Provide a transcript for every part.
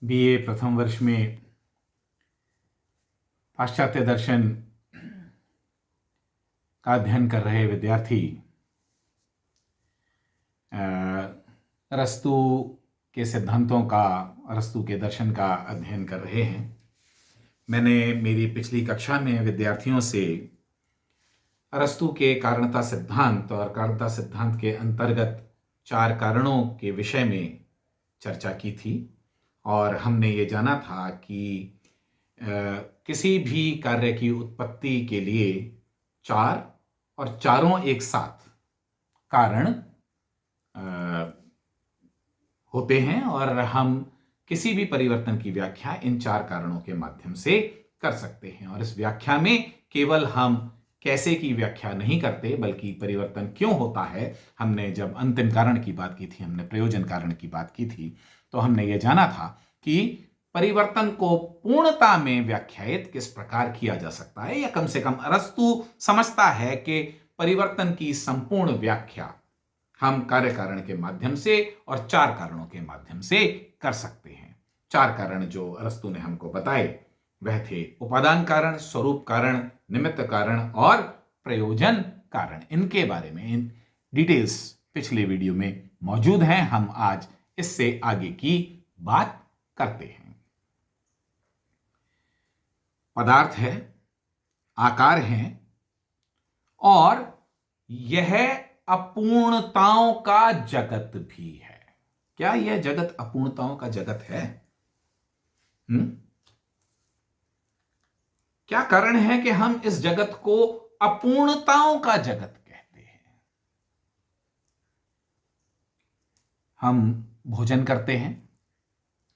BA प्रथम वर्ष में पाश्चात्य दर्शन का अध्ययन कर रहे विद्यार्थी अरस्तू के सिद्धांतों का, अरस्तू के दर्शन का अध्ययन कर रहे हैं। मैंने मेरी पिछली कक्षा में विद्यार्थियों से अरस्तू के कारणता सिद्धांत और कारणता सिद्धांत के अंतर्गत 4 कारणों के विषय में चर्चा की थी और हमने ये जाना था कि किसी भी कार्य की उत्पत्ति के लिए 4 और चारों एक साथ कारण होते हैं और हम किसी भी परिवर्तन की व्याख्या इन 4 कारणों के माध्यम से कर सकते हैं। और इस व्याख्या में केवल हम कैसे की व्याख्या नहीं करते बल्कि परिवर्तन क्यों होता है। हमने जब अंतिम कारण की बात की थी, हमने प्रयोजन कारण की बात की थी, तो हमने ये जाना था कि परिवर्तन को पूर्णता में व्याख्यायित किस प्रकार किया जा सकता है, या कम से कम अरस्तू समझता है कि परिवर्तन की संपूर्ण व्याख्या हम कार्य कारण के माध्यम से और 4 कारणों के माध्यम से कर सकते हैं। 4 कारण जो अरस्तू ने हमको बताए वह थे उपादान कारण, स्वरूप कारण, निमित्त कारण और प्रयोजन कारण। इनके बारे में इन डिटेल्स पिछले वीडियो में मौजूद हैं। हम आज इससे आगे की बात करते हैं। पदार्थ है, आकार है और यह अपूर्णताओं का जगत भी है। क्या यह जगत अपूर्णताओं का जगत है? क्या कारण है कि हम इस जगत को अपूर्णताओं का जगत कहते हैं? हम भोजन करते हैं,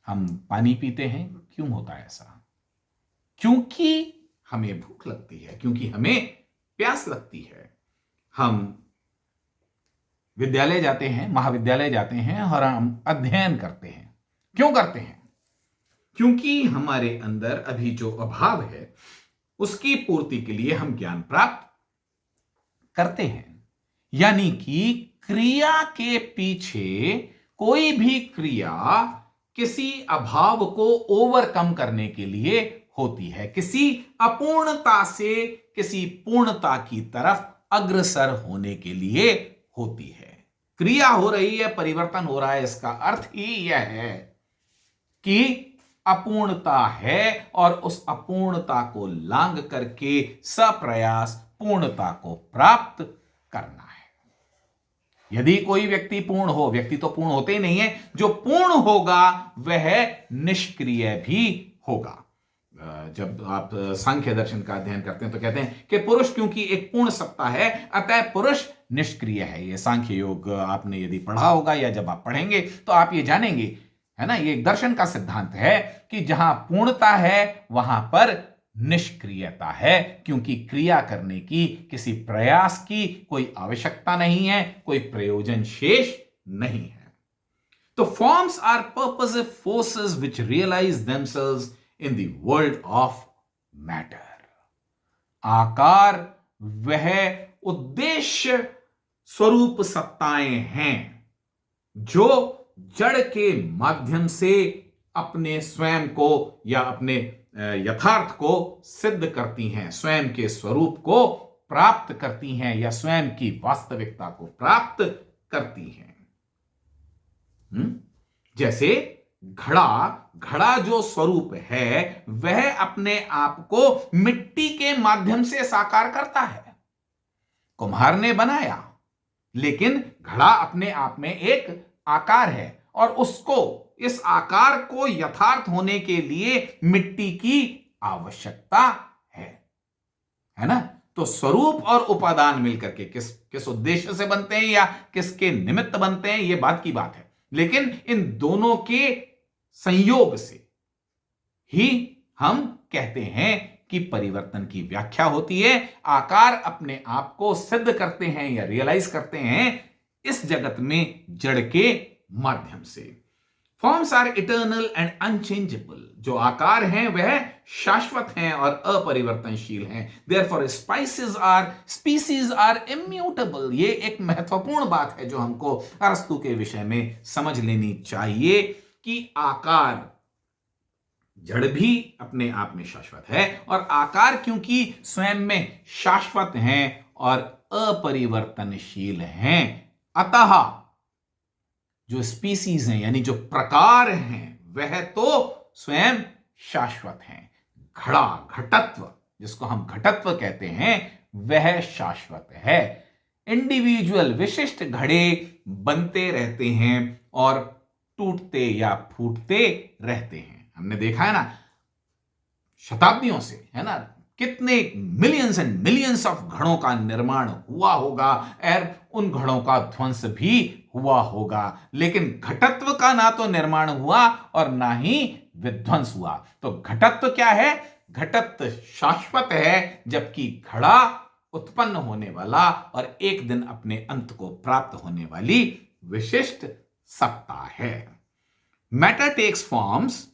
हम पानी पीते हैं, क्यों होता है ऐसा? क्योंकि हमें भूख लगती है, क्योंकि हमें प्यास लगती है। हम विद्यालय जाते हैं, महाविद्यालय जाते हैं और हम अध्ययन करते हैं। क्यों करते हैं? क्योंकि हमारे अंदर अभी जो अभाव है उसकी पूर्ति के लिए हम ज्ञान प्राप्त करते हैं। यानी कि क्रिया के पीछे कोई भी क्रिया किसी अभाव को ओवरकम करने के लिए होती है, किसी अपूर्णता से किसी पूर्णता की तरफ अग्रसर होने के लिए होती है। क्रिया हो रही है, परिवर्तन हो रहा है, इसका अर्थ ही यह है कि अपूर्णता है और उस अपूर्णता को लांघ करके सप्रयास पूर्णता को प्राप्त करना है। यदि कोई व्यक्ति पूर्ण हो, व्यक्ति तो पूर्ण होते ही नहीं है, जो पूर्ण होगा वह निष्क्रिय भी होगा। जब आप सांख्य दर्शन का अध्ययन करते हैं तो कहते हैं कि पुरुष क्योंकि एक पूर्ण सत्ता है अतः पुरुष निष्क्रिय है। यह सांख्य योग आपने यदि पढ़ा होगा या जब आप पढ़ेंगे तो आप ये जानेंगे, है ना। ये एक दर्शन का सिद्धांत है कि जहां पूर्णता है वहां पर निष्क्रियता है, क्योंकि क्रिया करने की, किसी प्रयास की कोई आवश्यकता नहीं है, कोई प्रयोजन शेष नहीं है। तो forms are purposive forces which realise themselves in the world of matter. आकार वह उद्देश्य स्वरूप सत्ताएं हैं जो जड़ के माध्यम से अपने स्वयं को या अपने यथार्थ को सिद्ध करती हैं, स्वयं के स्वरूप को प्राप्त करती हैं या स्वयं की वास्तविकता को प्राप्त करती हैं। जैसे घड़ा जो स्वरूप है वह अपने आप को मिट्टी के माध्यम से साकार करता है। कुम्हार ने बनाया, लेकिन घड़ा अपने आप में एक आकार है और उसको, इस आकार को यथार्थ होने के लिए मिट्टी की आवश्यकता है ना। तो स्वरूप और उपादान मिलकर के किस उद्देश्य से बनते हैं या किसके निमित्त बनते हैं, यह बात की बात है, लेकिन इन दोनों के संयोग से ही हम कहते हैं कि परिवर्तन की व्याख्या होती है। आकार अपने आप को सिद्ध करते हैं या रियलाइज करते हैं इस जगत में जड़ के माध्यम से। Forms are eternal and unchangeable. जो आकार हैं वह शाश्वत हैं और अपरिवर्तनशील हैं। Therefore species are immutable. ये एक महत्वपूर्ण बात है जो हमको अरस्तू के विषय में समझ लेनी चाहिए कि आकार जड़ भी अपने आप में शाश्वत है और आकार क्योंकि स्वयं में शाश्वत हैं और अपरिवर्तनशील हैं, अतः जो स्पीसीज हैं यानी जो प्रकार हैं वह तो स्वयं शाश्वत हैं। घड़ा, घटत्व, जिसको हम घटत्व कहते हैं, वह शाश्वत है। इंडिविजुअल, विशिष्ट घड़े बनते रहते हैं और टूटते या फूटते रहते हैं। हमने देखा है ना शताब्दियों से, है ना, कितने मिलियंस एंड मिलियंस ऑफ घड़ों का निर्माण हुआ होगा और उन घड़ों का ध्वंस भी हुआ होगा, लेकिन घटत्व का ना तो निर्माण हुआ और ना ही विध्वंस हुआ। तो घटत्व क्या है? घटत्व शाश्वत है, जबकि घड़ा उत्पन्न होने वाला और एक दिन अपने अंत को प्राप्त होने वाली विशिष्ट सत्ता है। Matter takes forms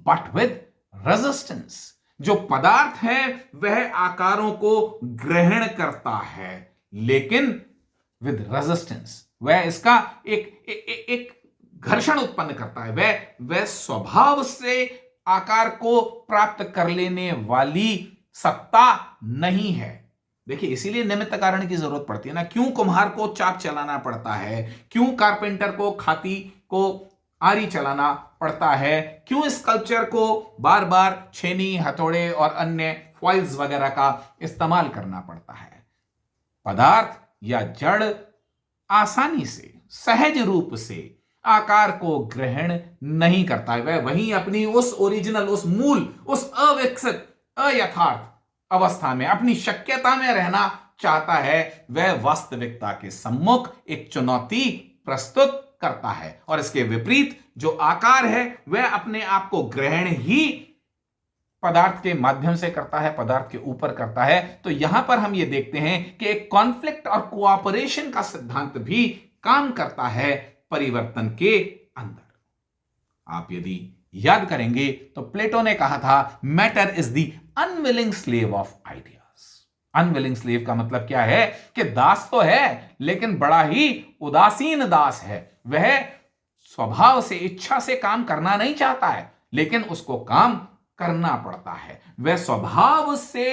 but with resistance. जो पदार्थ है वह आकारों को ग्रहण करता है, लेकिन विद रेजिस्टेंस, वह इसका एक घर्षण उत्पन्न करता है। वह स्वभाव से आकार को प्राप्त कर लेने वाली सत्ता नहीं है। देखिए, इसीलिए निमित्त कारण की जरूरत पड़ती है ना। क्यों कुम्हार को चाक चलाना पड़ता है, क्यों कारपेंटर को खाती को आरी चलाना पड़ता है, क्यों स्कल्पचर को बार बार छेनी, हथौड़े और अन्य फॉइल्स वगैरह का इस्तेमाल करना पड़ता है। पदार्थ या जड़ आसानी से, सहज रूप से आकार को ग्रहण नहीं करता है। वह वहीं अपनी उस ओरिजिनल, उस मूल, उस अविकसित, अयथार्थ अवस्था में, अपनी शक्यता में रहना चाहता है। वह वास्तविकता के सम्मुख एक चुनौती प्रस्तुत करता है और इसके विपरीत जो आकार है वह अपने आप को ग्रहण ही पदार्थ के माध्यम से करता है, पदार्थ के ऊपर करता है। तो यहां पर हम यह देखते हैं कि एक कॉन्फ्लिक्ट और कोऑपरेशन का सिद्धांत भी काम करता है परिवर्तन के अंदर। आप यदि याद करेंगे तो प्लेटो ने कहा था, matter is the unwilling slave of ideas. Unwilling slave का मतलब क्या है कि दास तो है लेकिन बड़ा ही उदासीन दास है। वह स्वभाव से, इच्छा से काम करना नहीं चाहता है, लेकिन उसको काम करना पड़ता है। वह स्वभाव से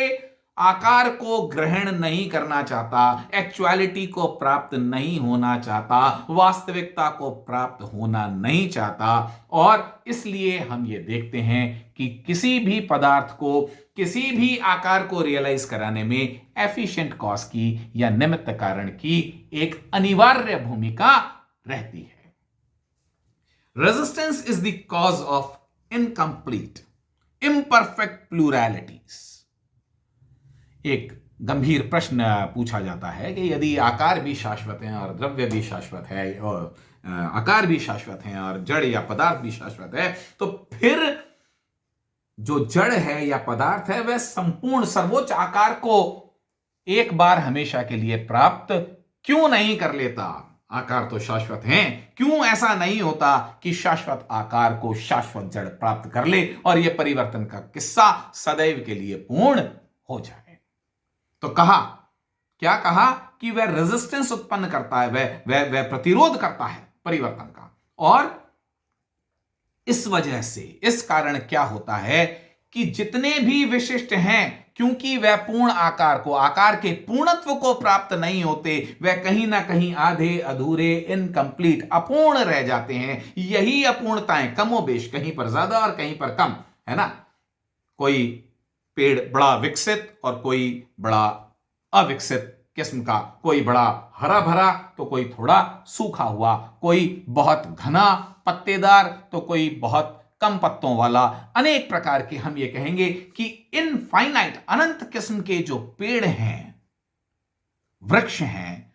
आकार को ग्रहण नहीं करना चाहता, एक्चुअलिटी को प्राप्त नहीं होना चाहता, वास्तविकता को प्राप्त होना नहीं चाहता। और इसलिए हम ये देखते हैं कि किसी भी पदार्थ को, किसी भी आकार को रियलाइज कराने में एफिशिएंट कॉज की या निमित्त कारण की एक अनिवार्य भूमिका रहती है। Resistance is the cause of incomplete, imperfect pluralities. एक गंभीर प्रश्न पूछा जाता है कि यदि आकार भी शाश्वत है और द्रव्य भी शाश्वत है और आकार भी शाश्वत है और जड़ या पदार्थ भी शाश्वत है, तो फिर जो जड़ है या पदार्थ है वह संपूर्ण सर्वोच्च आकार को एक बार हमेशा के लिए प्राप्त क्यों नहीं कर लेता? आकार तो शाश्वत हैं, क्यों ऐसा नहीं होता कि शाश्वत आकार को शाश्वत जड़ प्राप्त कर ले और यह परिवर्तन का किस्सा सदैव के लिए पूर्ण हो जाए? तो कहा, क्या कहा कि वह रेजिस्टेंस उत्पन्न करता है, वह प्रतिरोध करता है परिवर्तन का। और इस वजह से, इस कारण क्या होता है कि जितने भी विशिष्ट हैं, क्योंकि वह पूर्ण आकार को, आकार के पूर्णत्व को प्राप्त नहीं होते, वह कहीं ना कहीं आधे अधूरे, इनकम्प्लीट, अपूर्ण रह जाते हैं। यही अपूर्णताएं कमोबेश, कहीं पर ज्यादा और कहीं पर कम, है ना। कोई पेड़ बड़ा विकसित और कोई बड़ा अविकसित किस्म का, कोई बड़ा हरा भरा तो कोई थोड़ा सूखा हुआ, कोई बहुत घना पत्तेदार तो कोई बहुत कम पत्तों वाला। अनेक प्रकार के, हम ये कहेंगे कि इनफाइनाइट, अनंत किस्म के जो पेड़ हैं, वृक्ष हैं,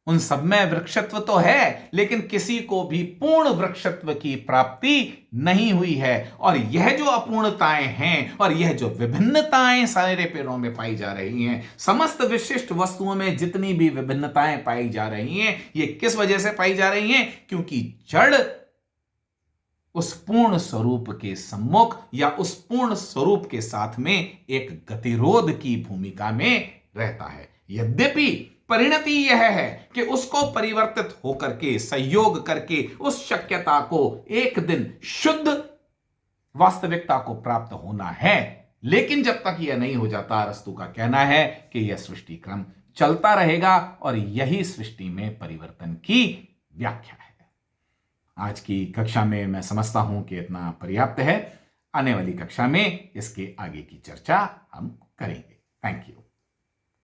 उन सब में वृक्षत्व तो है, लेकिन किसी को भी पूर्ण वृक्षत्व की प्राप्ति नहीं हुई है। और यह जो अपूर्णताएं हैं और यह जो विभिन्नताएं सारे पेड़ों में पाई जा रही हैं, समस्त विशिष्ट वस्तुओं में जितनी भी विभिन्नताएं पाई जा रही हैं, ये किस वजह से पाई जा रही हैं? क्योंकि जड़ उस पूर्ण स्वरूप के सम्मुख या उस पूर्ण स्वरूप के साथ में एक गतिरोध की भूमिका में रहता है। यद्यपि परिणति यह है कि उसको परिवर्तित होकर के, संयोग करके उस शक्यता को एक दिन शुद्ध वास्तविकता को प्राप्त होना है। लेकिन जब तक यह नहीं हो जाता, अरस्तु का कहना है कि यह सृष्टि क्रम चलता रहेगा और यही सृष्टि में परिवर्तन की व्याख्या है। आज की कक्षा में मैं समझता हूं कि इतना पर्याप्त है। आने वाली कक्षा में इसके आगे की चर्चा हम करेंगे। Thank you.